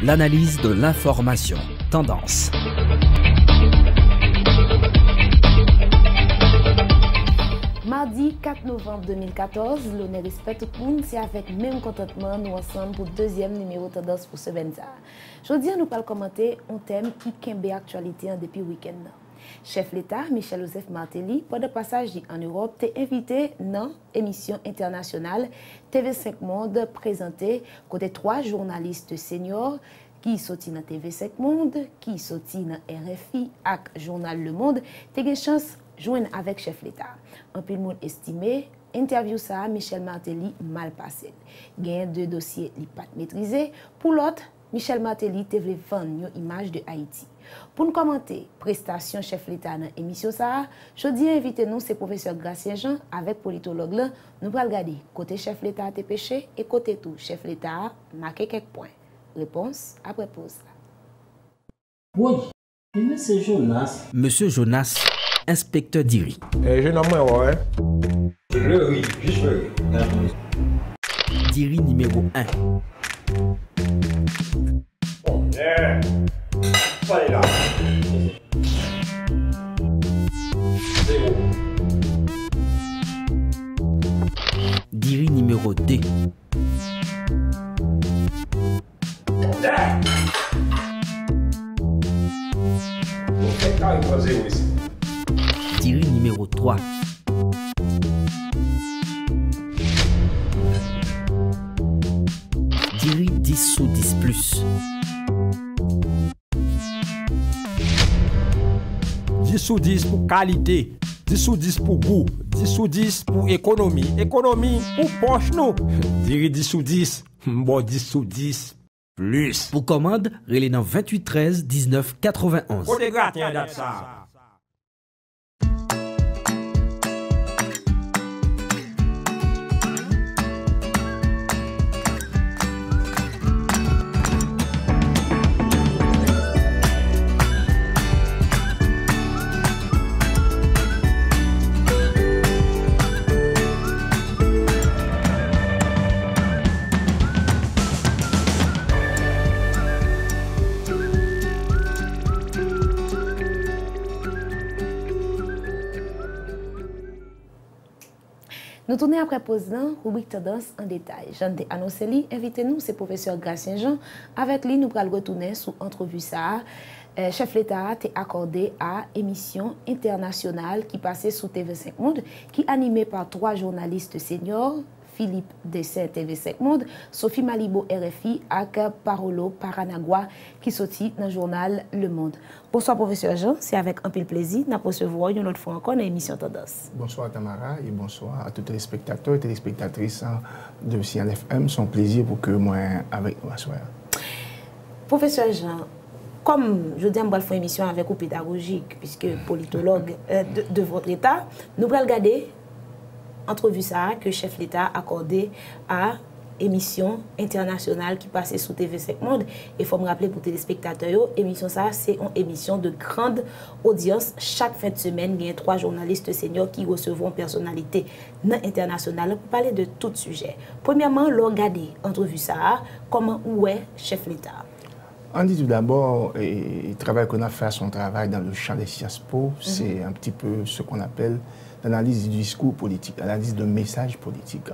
L'analyse de l'information. Tendance. Mardi 4 novembre 2014, l'honneur respect tout le monde, c'est avec même contentement nous ensemble pour deuxième numéro tendance pour semaine. Aujourd'hui, nous allons commenter un thème qui kembe actualité depuis le week-end. Chef l'État, Michel-Joseph Martelly, pendant passage en Europe, t'est invité dans émission internationale TV5 Monde présentée côté 3 journalistes seniors qui sorti dans TV5 Monde, qui sorti dans RFI et Journal Le Monde, t'es une chance joindre avec chef l'État. Un peu de monde estimé, interview ça, Michel Martelly mal passé. Gain deux dossiers li pas maîtrisé. Pour l'autre, Michel Martelly te voulait vendre une image de Haïti. Pour nous commenter prestation chef l'État dans l'émission ça, je dis inviter nous c'est professeur Gracien Jean avec politologue là, nous allons regarder côté chef l'État te péché et côté tout chef l'État marqué quelques points. Réponse après pause. Oui, Monsieur Jonas. Monsieur Jonas, inspecteur d'IRI. Je n'en ai pas. Oui, juste le. d'IRI numéro 1. Allez là. d'IRI numéro 2. d'IRI numéro 3. d'IRI 10 sous 10 plus. 10 sur 10 pour qualité, 10 sur 10 pour goût, 10 sur 10 pour économie, économie pour poche nous. Diri 10 sur 10, bon 10 sur 10 plus. Pour commande, relais dans 28 13 19 91. Pour les gratin date ça. Nous tournons après pause dans rubrique tendance en détail. Jean de annoncé, invitez-nous, c'est professeur Gracien Jean. Avec lui, nous allons retourner sous entrevue ça. Chef l'État a accordé à émission internationale qui passait sous TV5 Monde, qui est animée par 3 journalistes seniors, Philippe Dessin TV5 Monde, Sophie Malibo RFI et Parolo Paranagua qui sorti dans le journal Le Monde. Bonsoir professeur Jean, c'est avec un peu de plaisir de recevoir une autre fois encore dans l'émission Tendance. Bonsoir Tamara et bonsoir à tous les spectateurs et téléspectatrices de CNFM. C'est un plaisir pour que moi avec moi soir. Professeur Jean, comme je dis, on va faire une émission avec vous pédagogique, puisque politologue de votre État, nous allons regarder entrevue ça que chef l'État a accordé à émission internationale qui passait sous TV5 Monde. Il faut me rappeler pour les téléspectateurs, émission ça, c'est une émission de grande audience. Chaque fin de semaine, il y a 3 journalistes seniors qui recevront personnalité internationale pour parler de tout sujet. Premièrement, regarder entrevue ça, comment où est chef l'État? On dit tout d'abord, le travail qu'on a fait à son travail dans le champ des Sciences Po, c'est un petit peu ce qu'on appelle l'analyse du discours politique, l'analyse de message politique.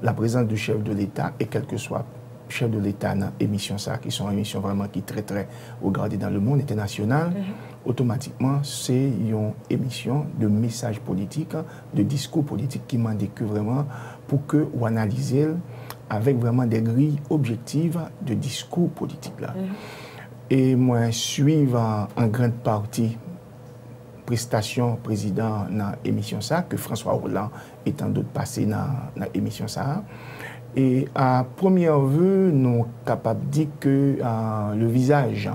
La présence du chef de l'État et quel que soit chef de l'État dans l'émission ça, qui sont émissions vraiment qui très très regardées dans le monde international, automatiquement c'est une émission de message politique, de discours politique qui m'a dit que vraiment pour que vous analysez avec vraiment des grilles objectives de discours politique là. Et moi suivre en grande partie prestation président dans l'émission ça que François Hollande et tant d'autres passés dans l'émission ça. Et à première vue, nous sommes capables de dire que le visage,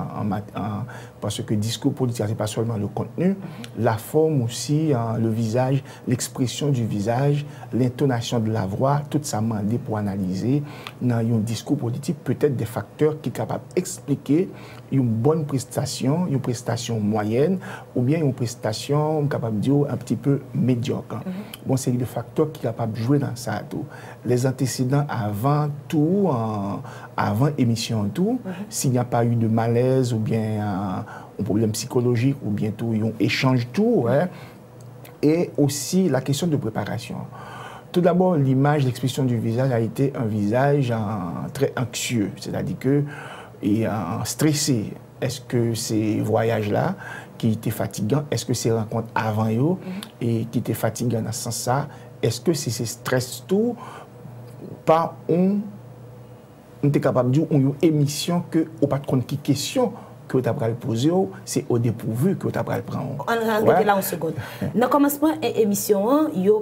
parce que le discours politique, ce n'est pas seulement le contenu, la forme aussi, le visage, l'expression du visage, l'intonation de la voix, tout ça m'a demandé pour analyser dans un discours politique peut-être des facteurs qui sont capables d'expliquer une bonne prestation, une prestation moyenne, ou bien une prestation capable de dire un petit peu médiocre. Bon, c'est des facteurs qui sont capables de jouer dans ça. Tout. Les antécédents avant tout, avant émission tout, s'il n'y a pas eu de malaise ou bien un problème psychologique ou bien tout, on échange tout. Ouais. Et aussi la question de préparation. Tout d'abord, l'image, l'expression du visage a été un visage très anxieux, c'est-à-dire que stressé. Est-ce que ces voyages-là qui étaient fatigants, est-ce que ces rencontres avant eux et qui étaient fatigants dans ce sens-là, est-ce que c'est ces stress tout, pas on était capable de dire une émission que au pas de compte qui question que tu as poser, c'est au dépourvu que tu as prendre. On va là en seconde. Dans le commencement de l'émission, le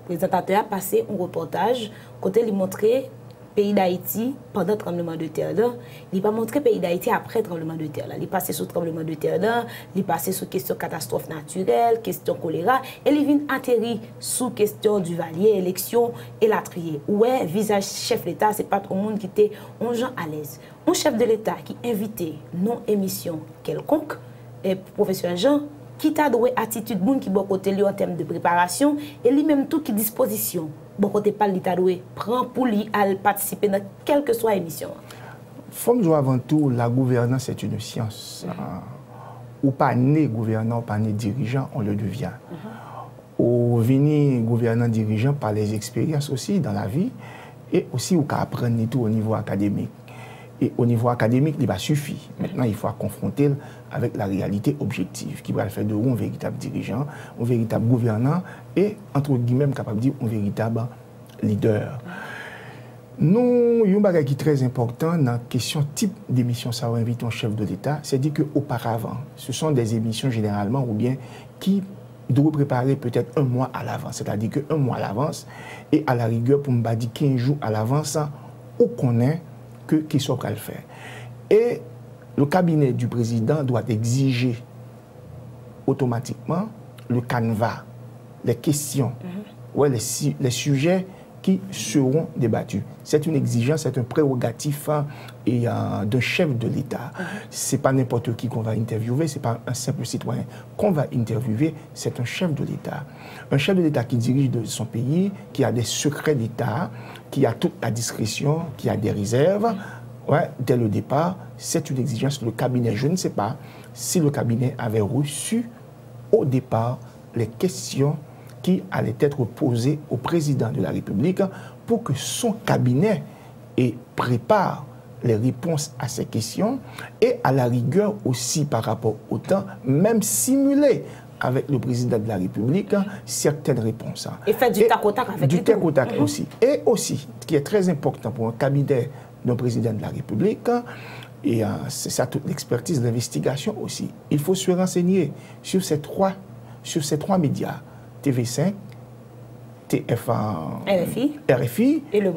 présentateur a passé un reportage côté il montrait pays d'Haïti pendant le tremblement de terre là, il pas montré pays d'Haïti après le tremblement de terre là, il passé sur le tremblement de terre là, il passé sur question catastrophe naturelle, question choléra et il vient atterrir sous question du Valier, élection et la trier. Ouais, visage chef d'État, c'est pas tout le monde qui était un gens à l'aise. Un chef de l'État qui invité non émission quelconque et professeur Jean qui t'a doué attitude moun qui bon côté lui en termes de préparation et lui même tout qui disposition bon côté pas l'état doué prend pour lui à participer dans quelle que soit émission. Faut me dire avant tout la gouvernance c'est une science. Ou pas né gouvernant, pas né dirigeant, on le devient. Ou venir gouvernant dirigeant par les expériences aussi dans la vie et aussi ou qu'à apprendre tout au niveau académique. Et au niveau académique, il va suffire. Maintenant, il faut confronter avec la réalité objective, qui va faire de vous un véritable dirigeant, un véritable gouvernant et, entre guillemets, capable de dire un véritable leader. Nous, il y a un bagage qui est très important dans la question type d'émission, ça va inviter un chef de l'État, c'est dire qu'auparavant, ce sont des émissions généralement ou bien qui doivent préparer peut-être un mois à l'avance, c'est-à-dire qu'un mois à l'avance et à la rigueur, pour me dire 15 jours à l'avance, on connaît qui sont prêts à le faire. Et le cabinet du président doit exiger automatiquement le canevas, les questions, ouais, les sujets qui seront débattus. C'est une exigence, c'est un prérogatif d'un chef de l'État. Ce n'est pas n'importe qui qu'on va interviewer, ce n'est pas un simple citoyen qu'on va interviewer, c'est un chef de l'État. Un chef de l'État qui dirige de son pays, qui a des secrets d'État, qui a toute la discrétion, qui a des réserves. Ouais, dès le départ, c'est une exigence. Le cabinet, je ne sais pas si le cabinet avait reçu au départ les questions qui allaient être posées au président de la République pour que son cabinet prépare les réponses à ces questions et à la rigueur aussi par rapport au temps, même simuler avec le président de la République certaines réponses. Et faire du tac au tac avec du tac au tac aussi. Et aussi, ce qui est très important pour un cabinet d'un président de la République, et c'est ça toute l'expertise, l'investigation aussi. Il faut se renseigner sur ces trois médias, TV5, RFI et Le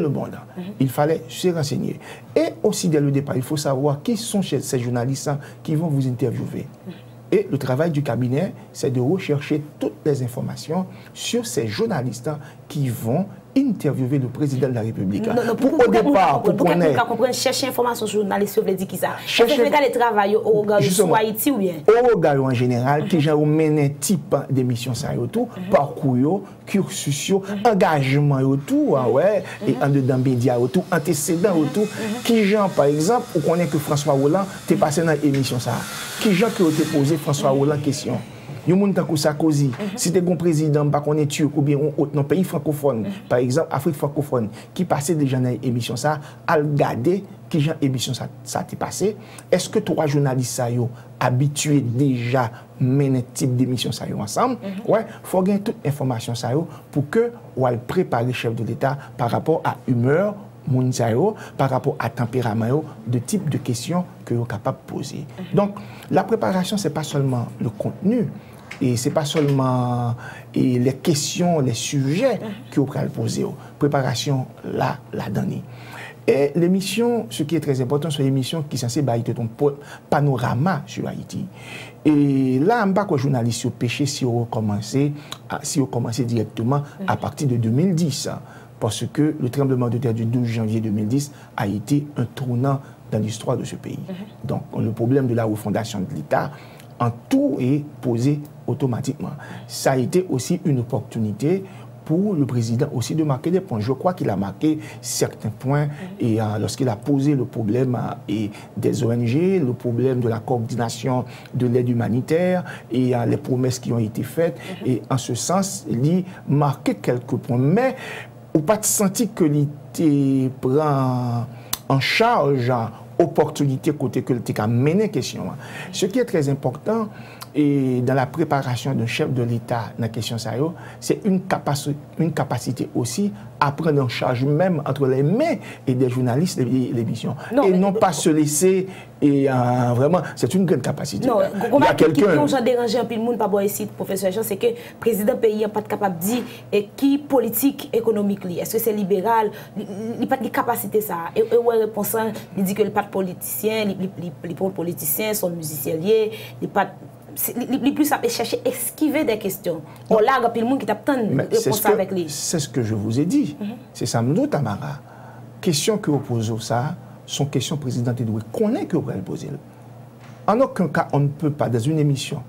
Monde. Il fallait se renseigner. Et aussi dès le départ, il faut savoir qui sont ces journalistes qui vont vous interviewer. Et le travail du cabinet, c'est de rechercher toutes les informations sur ces journalistes qui vont interviewer le président de la République. Au départ, pour comprendre, chercher information sur les journalistes, vous voulez dire qui ça? Chercher le travail au regard sur Haïti ou bien? Au regard en général, qui j'ai mené type d'émission ça et tout, parcours, cursus, engagement et tout, ouais, et en dedans médias et tout, antécédents et tout, qui j'ai par exemple, on connaît que François Hollande t'es passé dans l'émission ça. Qui j'ai qui ont posé François Hollande question? Il y a des gens qui Sarkozy, si tu es un président, pas est turc ou bien un pays francophone, par exemple, Afrique francophone, qui passait déjà dans l'émission, ça, à regarder qui genre émission ça t'est passé. Est-ce que trois journalistes ça habitués déjà à mener type d'émission ça ensemble? Ouais, faut gagner toute information ça pour que on prépare le chef de l'État par rapport à humeur, par rapport à tempérament, de type de questions que vous êtes capable de poser. Donc, la préparation, ce n'est pas seulement le contenu, et ce n'est pas seulement les questions, les sujets que vous pouvez poser. Préparation, la donnée. Et l'émission, ce qui est très important, c'est l'émission qui est censée être un panorama sur Haïti. Et là, je ne sais pas que les journalistes ont péché si on commençait directement à partir de 2010. Parce que le tremblement de terre du 12 janvier 2010 a été un tournant dans l'histoire de ce pays. Donc, le problème de la refondation de l'État, en tout est posé automatiquement. Ça a été aussi une opportunité pour le président aussi de marquer des points. Je crois qu'il a marqué certains points et lorsqu'il a posé le problème des ONG, le problème de la coordination de l'aide humanitaire et les promesses qui ont été faites. Et en ce sens, il a marqué quelques points. Mais on n'a pas senti que l'ité prend en charge opportunité côté que l'ité a mené question. Ce qui est très important, et dans la préparation d'un chef de l'État dans la question ça, c'est une capacité aussi à prendre en charge même entre les mains et des journalistes l'émission. Et non pas se laisser, et vraiment, c'est une grande capacité. Non, il y a quelqu'un... qui a dérangé un peu le monde par rapport ici, professeur Jean, c'est que le président pays n'est pas capable de dire qui politique économique. Est-ce que c'est libéral? Il n'a pas de capacité ça. Et ouais, réponse, il dit que le pas de politicien, les politiciens sont musiciens liés, il pas les plus à chercher esquiver des questions. On l'a le monde qui t'attend réponse avec lui. C'est ce que je vous ai dit. C'est ça, nous, Tamara. Question que vous posez ça, sont questions présidentes et doit connaître que vous allez poser. En aucun cas, on ne peut pas, dans une émission,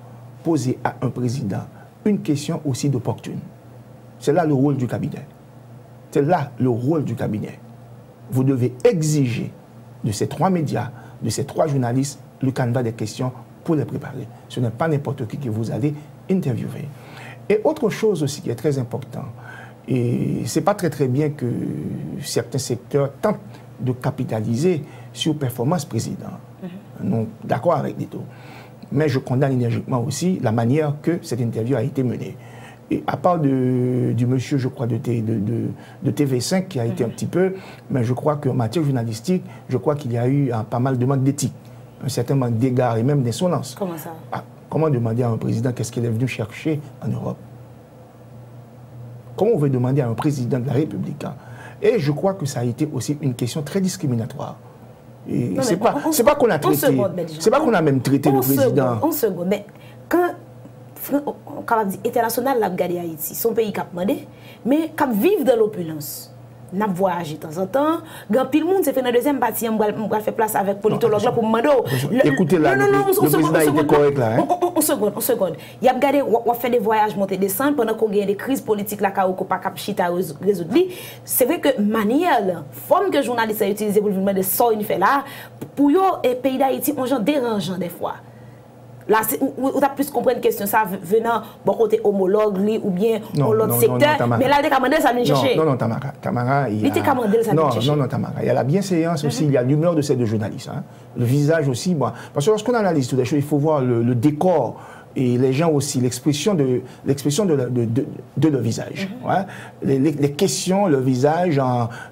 poser à un président une question aussi d'opportune. C'est là le rôle du cabinet. C'est là le rôle du cabinet. Vous devez exiger de ces 3 médias, de ces 3 journalistes, le canevas des questions pour les préparer. Ce n'est pas n'importe qui que vous allez interviewer. Et autre chose aussi qui est très important, et ce n'est pas très bien que certains secteurs tentent de capitaliser sur performance président. Non, d'accord avec Dito. Mais je condamne énergiquement aussi la manière que cette interview a été menée. Et à part du monsieur, je crois, de TV5 qui a été un petit peu, mais je crois qu'en matière journalistique, je crois qu'il y a eu pas mal de manque d'éthique, un certain manque d'égard et même d'insolence. Comment ça? Comment demander à un président qu'est-ce qu'il est venu chercher en Europe? Comment on veut demander à un président de la République? Et je crois que ça a été aussi une question très discriminatoire. C'est pas qu'on a traité, c'est pas qu'on a même traité le président. En seconde, mais quand international l'a gardé Haïti, son pays cap demandé, mais cap vivre dans l'opulence. N'a voyagé de temps en temps. Grand pile monde c'est fait dans deuxième partie, on va faire place avec politologue là pour demander. Écoutez là, le président était correct là. En seconde. Il a regardé, on fait des voyages monter descendre pendant qu'on gagne des crises politiques là qu'on pas cap chita résoudre. C'est vrai que manière, forme que journaliste a utilisé pour lui demander ça il fait là, pour yo et pays d'Haïti on gens dérangeant des fois. Là, on a plus compris une question, ça venant bon côté homologue ou bien l'autre secteur. Mais là, il y a des ça vient chercher. Non, Tamara. Il y a... Non, Tamara. Il y a la bienséance aussi, il y a l'humeur de ces 2 journalistes. Hein. Le visage aussi. Bon, parce que lorsqu'on analyse toutes les choses, il faut voir le décor et les gens aussi, l'expression de leur visage. Ouais. Les questions, le visage,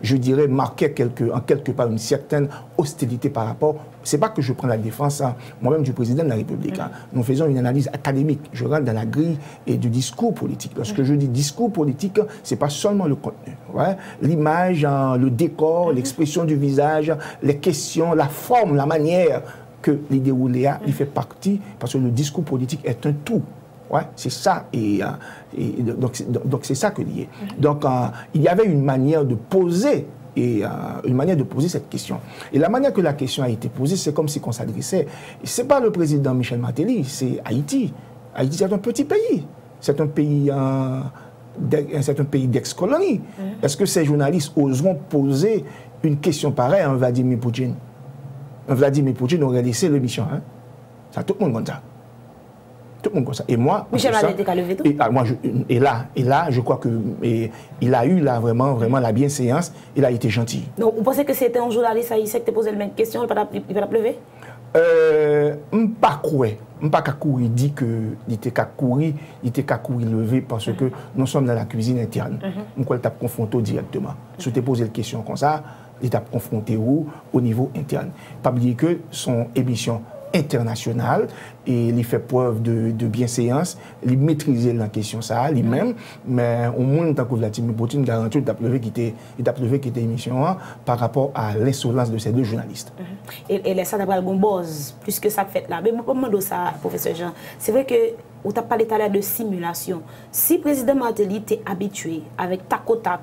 je dirais, marquaient en quelque part une certaine hostilité par rapport. C'est pas que je prends la défense moi-même du président de la République. Nous faisons une analyse académique. Je rentre dans la grille et du discours politique. Lorsque je dis discours politique, c'est pas seulement le contenu. Ouais. L'image, le décor, l'expression du visage, les questions, la forme, la manière que les déroulés, il fait partie, parce que le discours politique est un tout. Ouais, c'est ça. Donc c'est ça que lié. Donc, il y avait une manière de poser cette question. Et la manière que la question a été posée, c'est comme si on s'adressait. Ce n'est pas le président Michel Martelly, c'est Haïti. Haïti, c'est un petit pays. C'est un pays d'ex-colonie. Est-ce que ces journalistes oseront poser une question pareille à un Vladimir Poutine? Vladimir Poutine aurait laissé l'émission. Hein? Ça, tout le monde comme ça. Tout le monde comme ça. Et moi, Michel Martelly a levé tout. Et là, je crois qu'il a eu là vraiment la bienséance. Il a été gentil. Donc, vous pensez que c'était un journaliste haïtien qui t'a posé la même question, il va pas lever? Pas courir, il dit que il était qu'à courir lever parce que nous sommes dans la cuisine interne. On peut t'a confronté directement. Si tu posé la question comme ça, il t'a confronté au niveau interne. Pas oublier que son émission internationale et il fait preuve de bienséance, il maîtrisait la question ça lui-même, mais au moins tant que Vladimir Poutine garantit il a levé qui était émission par rapport à l'insolence de ces 2 journalistes. Et ça d'après le buzz plus que ça fait là. Mais moi demande ça professeur Jean, c'est vrai que on t'a parlé tout à l'heure de simulation. Si le président Martelly était habitué avec tac au tac,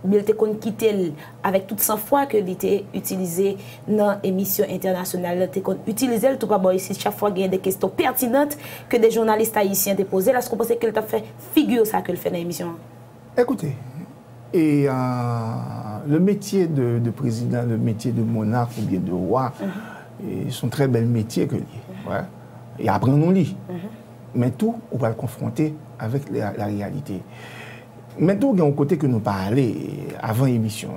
il était quitté avec toute sang-froid que il était utilisé dans l'émission internationale, il était utilisé tout pas ici chaque fois qu'il y a des questions pertinentes que des journalistes haïtiens déposaient. Là, ce qu'on pensait qu'il a fait figure ça qu'il fait dans l'émission. Écoutez, et le métier de président, le métier de monarque ou bien de roi, sont très belles métiers que liés. Ouais. Et apprenons-les. Mais tout, on va le confronter avec la réalité. Mais tout, il y a un côté que nous parlons avant l'émission.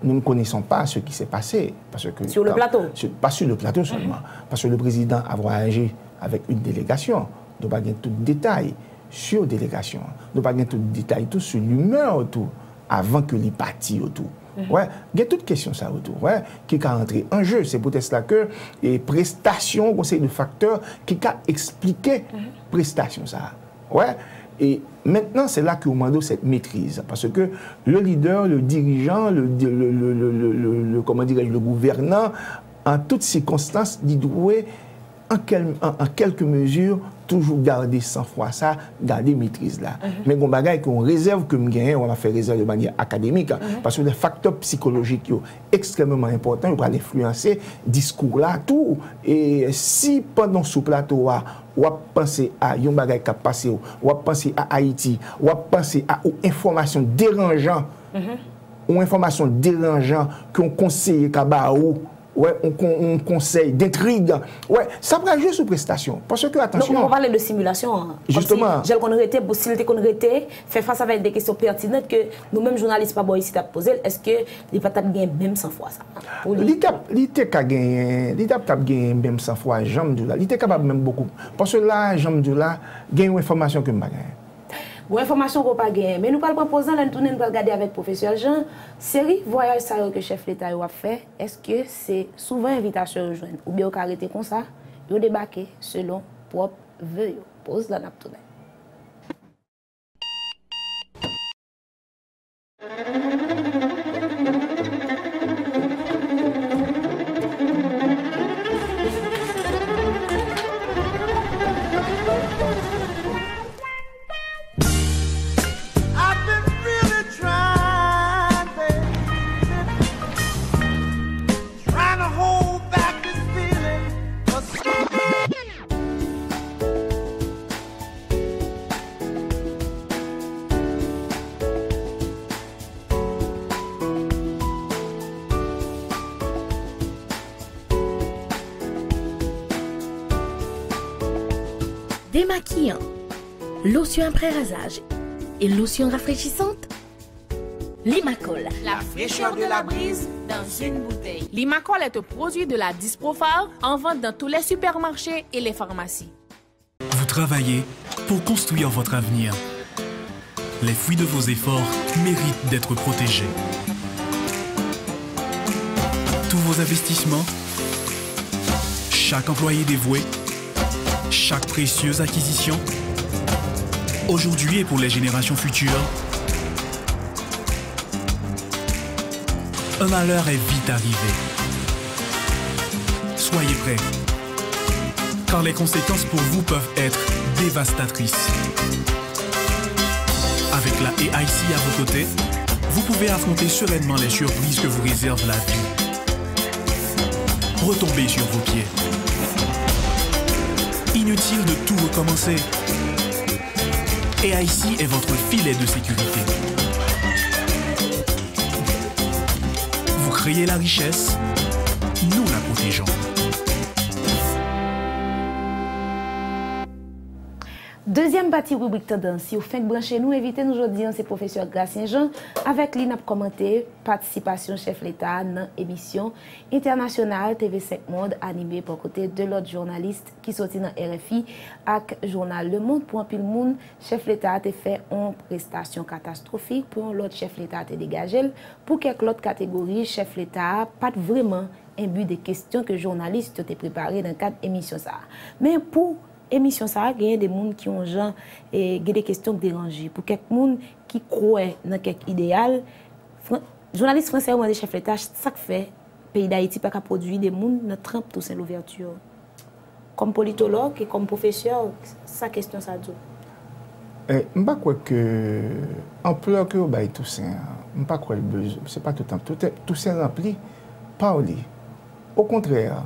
Nous ne connaissons pas ce qui s'est passé. Parce que, sur le plateau? Pas sur le plateau seulement. Parce que le président a voyagé avec une délégation. Nous n'avons pas tout de détails sur la délégation. Nous n'avons pas tout de détails tout sur l'humeur autour, avant que les partis autour. Ouais, il y a toutes questions ça autour, ouais, qui a rentré en jeu. C'est peut-être là que les prestations, conseil de facteurs, qui a expliqué prestations ça. Ouais. Et maintenant, c'est là que vous demandez cette maîtrise. Parce que le leader, le dirigeant, comment dirais-je, le gouvernant, en toutes circonstances, il doit, en quelques mesures, toujours garder sang-froid ça, garder maîtrise là. Mais on bagaille qu'on réserve comme gain, on va faire réserve de manière académique, parce que les facteurs psychologiques sont extrêmement importants, ils vont influencer discours là, tout. Et si pendant ce plateau, on va penser à yon bagaille qui a passé, on va penser à Haïti, on va penser à informations dérangeantes, ou informations dérangeantes qu'on conseille Kabaou. Ouais, on conseille d'intrigue. Ouais, ça va jouer sous prestation. Parce que, attention. Donc, on parle de simulation. Hein. Justement. Si j'ai le possibilité qu'on arrêtait, faire face avec des questions pertinentes que nous-mêmes, journalistes, pas bon ici, t'as posé. Est-ce que les patates gagnent même 100 fois ça? L'été qu'a gagné, même 100 fois, j'aime de là. L'été capable même beaucoup. Parce que là, j'aime de là, gagne une information que je gagne. Bon, information qu'on pas gagner. Mais nous parlons proposer, nous allons regarder avec le professeur Jean, série voyage que le chef de l'État a fait, est-ce que c'est souvent invitation à rejoindre ou bien au arrêté comme ça, ils débarqué selon propre vœu. Pose la nappe tout de Démaquillant, lotion après rasage et lotion rafraîchissante. Limacol, la fraîcheur de la brise dans une bouteille. Limacol est un produit de la Disprofar en vente dans tous les supermarchés et les pharmacies. Vous travaillez pour construire votre avenir. Les fruits de vos efforts méritent d'être protégés. Tous vos investissements, chaque employé dévoué, chaque précieuse acquisition, aujourd'hui et pour les générations futures, un malheur est vite arrivé. Soyez prêts, car les conséquences pour vous peuvent être dévastatrices. Avec la AIC à vos côtés, vous pouvez affronter sereinement les surprises que vous réserve la vie. Retombez sur vos pieds. Inutile de tout recommencer. AIC est votre filet de sécurité. Vous créez la richesse, nous la protégeons. Deuxième partie rubrique tendance. Si vous faites brancher nous, invitez nous aujourd'hui, c'est professeur Gracien Jean, avec lui, nous commenté participation chef l'État dans l'émission internationale TV5 Monde, animée par côté de l'autre journaliste qui sortit dans RFI avec journal Le Monde. Pour un pile monde, chef l'État a fait une prestation catastrophique, pour l'autre chef l'État a dégagé. Pour quelques autres catégories, chef l'État pas vraiment un but des questions que journalistes ont préparées dans le cadre de l'émission. Mais pour émission ça, il y a des gens qui ont genre et des questions dérangées pour quelques gens qui croient dans quelque idéal. Journaliste français ou des chefs d'État, ça fait pays d'Haïti pas qu'à produire des gens dans trempe tout c'est l'ouverture. Comme politologue et comme professeur, sa question ça dit. Je ne crois que ampleur que bail tout ça, je pas quoi le besoin, c'est pas tout le temps tout c'est rempli par lui. Au contraire,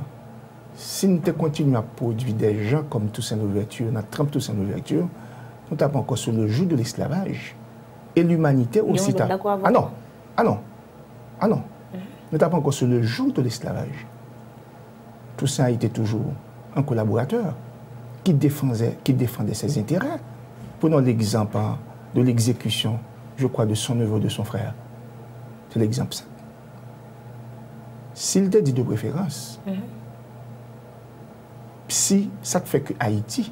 si nous continuons à produire des gens comme Toussaint Louverture, notre trempe Toussaint Louverture, nous tapons encore sur le joug de l'esclavage. et l'humanité aussi. Ah non, ah non, ah non. Nous n'avons pas encore sur le jour de l'esclavage. Toussaint a été toujours un collaborateur qui défendait ses intérêts. Prenons l'exemple de l'exécution, je crois, de son neveu, de son frère. C'est l'exemple simple. S'il te dit de préférence, si ça te fait que Haïti,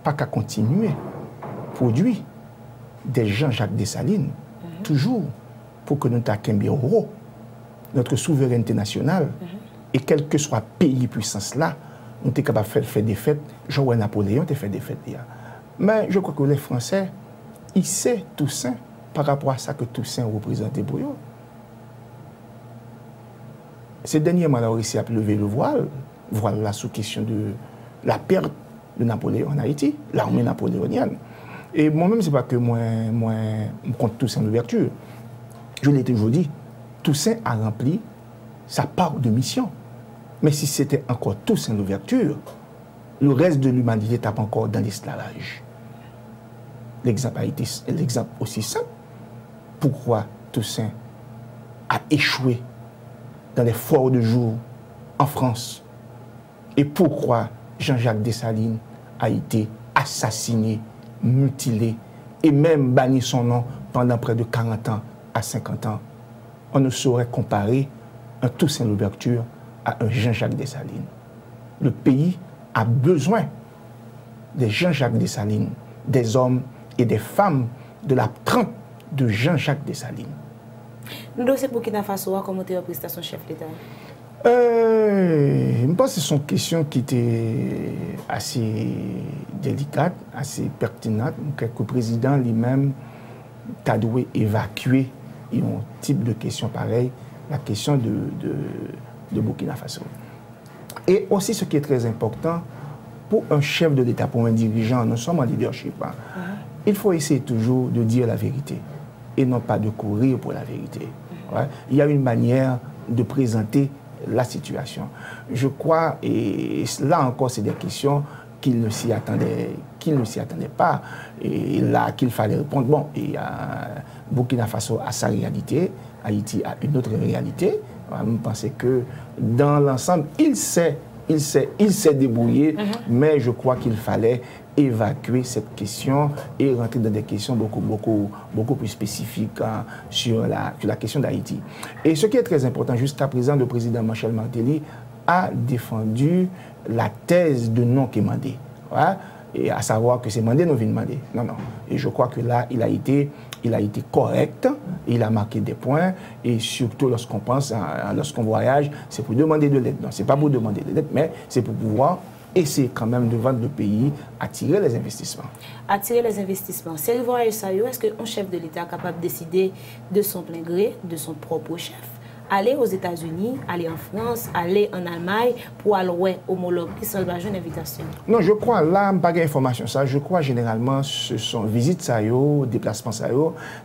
pas qu'à continuer, produire des Jean-Jacques Dessalines, toujours, pour que nous t'acquérir notre souveraineté nationale, et quel que soit pays puissance là, nous sommes capables de faire des fêtes. Jean Napoléon a fait des fêtes. Mais je crois que les Français, ils savent Toussaint par rapport à ça que Toussaint représentait pour eux. Ces derniers mois, on a réussi à lever le voile là sous question de la perte de Napoléon en Haïti, l'armée napoléonienne. Et moi-même, ce n'est pas que moi contre Toussaint l'ouverture. Je l'ai toujours dit, Toussaint a rempli sa part de mission. Mais si c'était encore Toussaint l'ouverture, le reste de l'humanité tape encore dans l'esclavage. L'exemple a été l'exemple aussi simple. Pourquoi Toussaint a échoué dans les forts de jour en France? Et pourquoi Jean-Jacques Dessalines a été assassiné, mutilé et même banni son nom pendant près de 40 ans à 50 ans? On ne saurait comparer un Toussaint l'ouverture à un Jean-Jacques Dessalines. Le pays a besoin des Jean-Jacques Dessalines, des hommes et des femmes de la trempe de Jean-Jacques Dessalines. Le dossier Burkina Faso, comment tu as pris son chef d'État? Je pense que ce sont des questions qui étaient assez délicates, assez pertinentes. Que le président lui-même a dû évacuer un type de question pareille, la question de Burkina Faso. Et aussi, ce qui est très important, pour un chef de l'État, pour un dirigeant, nous sommes en leadership, il faut essayer toujours de dire la vérité et non pas de courir pour la vérité. Il y a une manière de présenter la situation. Je crois, et là encore, c'est des questions qu'il ne s'y attendait pas, et là qu'il fallait répondre. Bon, et Burkina Faso a sa réalité, Haïti a une autre réalité. Je pense que dans l'ensemble, il s'est débrouillé, mais je crois qu'il fallait évacuer cette question et rentrer dans des questions beaucoup plus spécifiques sur la question d'Haïti. Et ce qui est très important, jusqu'à présent, le président Michel Martelly a défendu la thèse de non-quémandé. Et à savoir que c'est mandé, nous venons demander. Non. Et je crois que là, il a été correct, il a marqué des points, et surtout lorsqu'on pense, lorsqu'on voyage, c'est pour demander de l'aide. Non, c'est pas pour demander de l'aide, mais c'est pour pouvoir essayer quand même de vendre le pays, attirer les investissements. Attirer les investissements. C'est le voyage sérieux. Est-ce qu'un chef de l'État est capable de décider de son plein gré, de son propre chef, aller aux États-Unis, aller en France, aller en Allemagne pour aller homologuer sans une invitation? Non, je crois, là, je n'ai pas d'informations. Je crois généralement, ce sont visites, déplacements,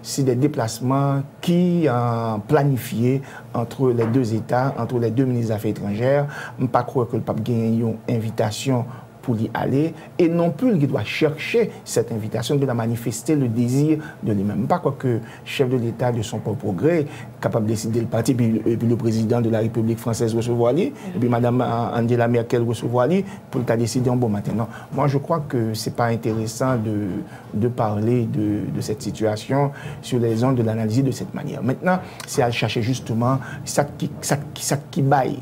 c'est des déplacements qui sont planifiés entre les deux États, entre les deux ministres des Affaires étrangères. Je ne pas croire que le pape gagne une invitation pour y aller, et non plus il doit chercher cette invitation, de la manifester le désir de lui-même. Pas quoi que le chef de l'État, de son propre gré, capable de décider le parti, et puis le président de la République française recevoir lui, et puis Mme Angela Merkel recevoir lui, pour le décider en bon matin. Non. Moi, je crois que ce n'est pas intéressant de parler de cette situation sur les ondes de l'analyse de cette manière. Maintenant, c'est à chercher justement ça qui baille,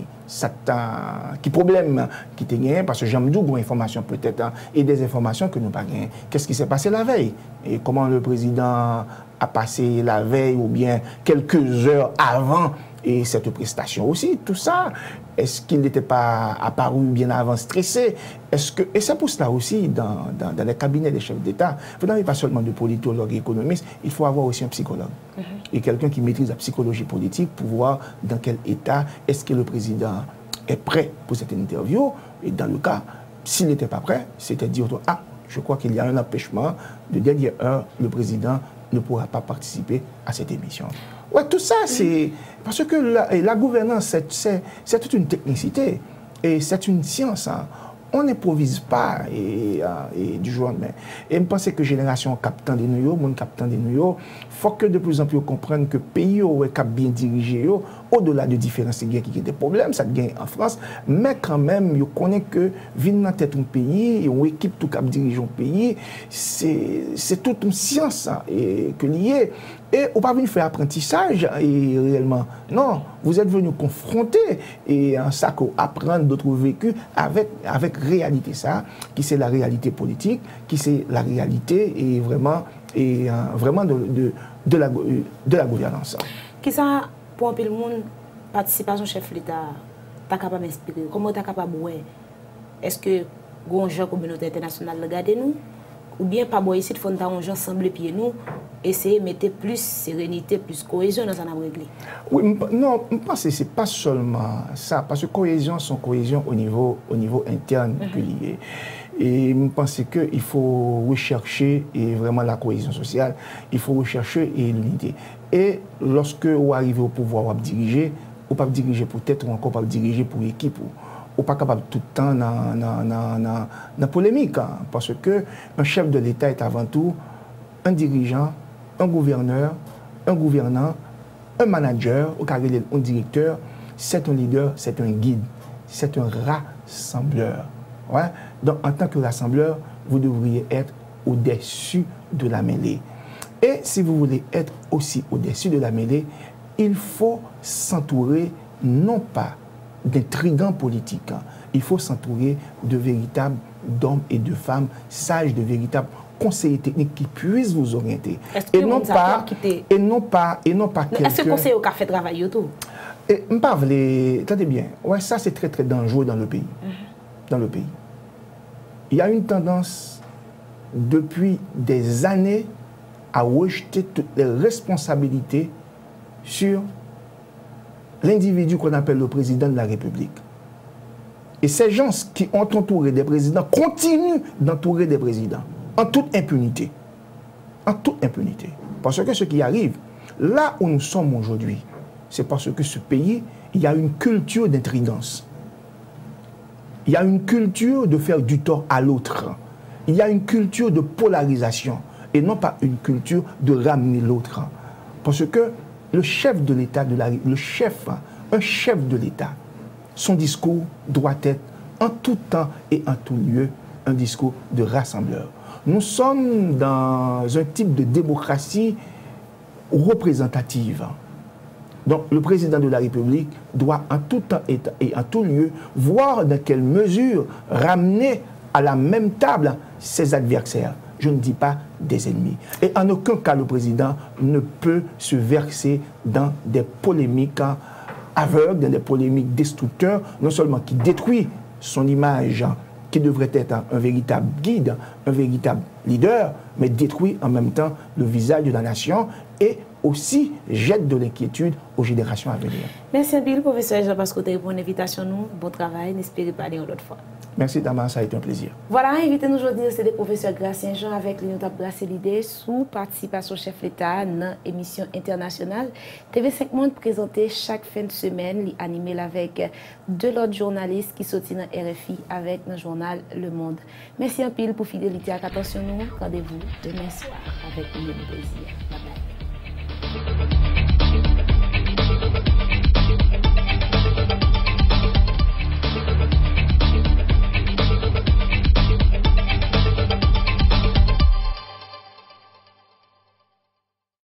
qui problème qui te gagne, parce que j'aime beaucoup d'informations peut-être, et des informations que nous pas gagné. Qu'est-ce qui s'est passé la veille? Et comment le président a passé la veille, ou bien quelques heures avant, et cette prestation aussi, tout ça, est-ce qu'il n'était pas apparu bien avant stressé? Et c'est pour cela aussi, dans les cabinets des chefs d'État, vous n'avez pas seulement de politologues et économistes, il faut avoir aussi un psychologue. Et quelqu'un qui maîtrise la psychologie politique pour voir dans quel état est-ce que le président est prêt pour cette interview. Et dans le cas, s'il n'était pas prêt, c'était dire, je crois qu'il y a un empêchement, de dernière heure, le président ne pourra pas participer à cette émission. Ouais, tout ça, c'est... Parce que la gouvernance, c'est toute une technicité. Et c'est une science. on n'improvise pas du jour au lendemain. Et je pense que la génération captant de nous, monde captant de nous, il faut que de plus en plus on comprenne que le pays est bien dirigé, au-delà de différences qui ont des problèmes, ça gagne en France, mais quand même, on connaît que venir dans tête un pays, une équipe tout cap dirige un pays, c'est toute une science que lié. Et on pas venu faire apprentissage et réellement. Non, vous êtes venu confronter et en ça apprendre d'autres vécus avec réalité ça, qui c'est la réalité politique, qui c'est la réalité et vraiment de la gouvernance. Qui ça pour un peu le monde participation chef l'État, t'as capable d'inspirer. Comment t'as capable est-ce que gon gens communauté internationale regarder nous ou bien pas bon ici de fond un gens ensemble pied nous essayer de mettre plus sérénité, plus cohésion dans ça n'a réglé. Oui, non, je pense que c'est pas seulement ça parce que cohésion son cohésion au niveau interne lié. Et je pense qu'il faut rechercher et vraiment la cohésion sociale, il faut rechercher l'unité. Et lorsque vous arrivez au pouvoir, vous diriger, ou pas diriger pour tête ou encore pas diriger pour équipe ou pas capable tout le temps dans la polémique. Parce que un chef de l'État est avant tout un dirigeant, un gouverneur, un gouvernant, un manager, un directeur, c'est un leader, c'est un guide, c'est un rassembleur. Ouais? Donc en tant que rassembleur, vous devriez être au-dessus de la mêlée. Et si vous voulez être aussi au-dessus de la mêlée, il faut s'entourer non pas d'intrigants politiques, il faut s'entourer de véritables hommes et de femmes sages, de véritables conseillers techniques qui puissent vous orienter. Et non pas quelqu'un... Est-ce que le conseiller au café travaille tout? Attendez bien, ouais, ça c'est très très dangereux dans le pays. Dans le pays. Il y a une tendance depuis des années à rejeter toutes les responsabilités sur l'individu qu'on appelle le président de la République. Et ces gens qui ont entouré des présidents continuent d'entourer des présidents en toute impunité. En toute impunité. Parce que ce qui arrive, là où nous sommes aujourd'hui, c'est parce que ce pays, il y a une culture d'intrigance. Il y a une culture de faire du tort à l'autre. Il y a une culture de polarisation et non pas une culture de ramener l'autre. Parce que le chef de l'État, un chef de l'État, son discours doit être en tout temps et en tout lieu un discours de rassembleur. Nous sommes dans un type de démocratie représentative. Donc le président de la République doit en tout temps et en tout lieu voir dans quelle mesure ramener à la même table ses adversaires. Je ne dis pas des ennemis. Et en aucun cas, le président ne peut se verser dans des polémiques aveugles, dans des polémiques destructeurs, non seulement qui détruit son image, qui devrait être un véritable guide, un véritable leader, mais détruit en même temps le visage de la nation et aussi jette de l'inquiétude aux générations à venir. Merci à vous, professeur Jean-Pascal Côté, pour l'invitation. Bon travail, n'espérez pas aller une autre fois. Merci Damas, ça a été un plaisir. Voilà, invité nous aujourd'hui, c'est le professeur Gracien Jean avec l'Union brasser l'idée sous participation chef l'État dans l'émission internationale. TV5 Monde présenté chaque fin de semaine, animé avec deux autres journalistes qui sont dans RFI avec le journal Le Monde. Merci un pile pour fidélité et attention nous. Rendez-vous demain soir avec le même plaisir. Bye bye.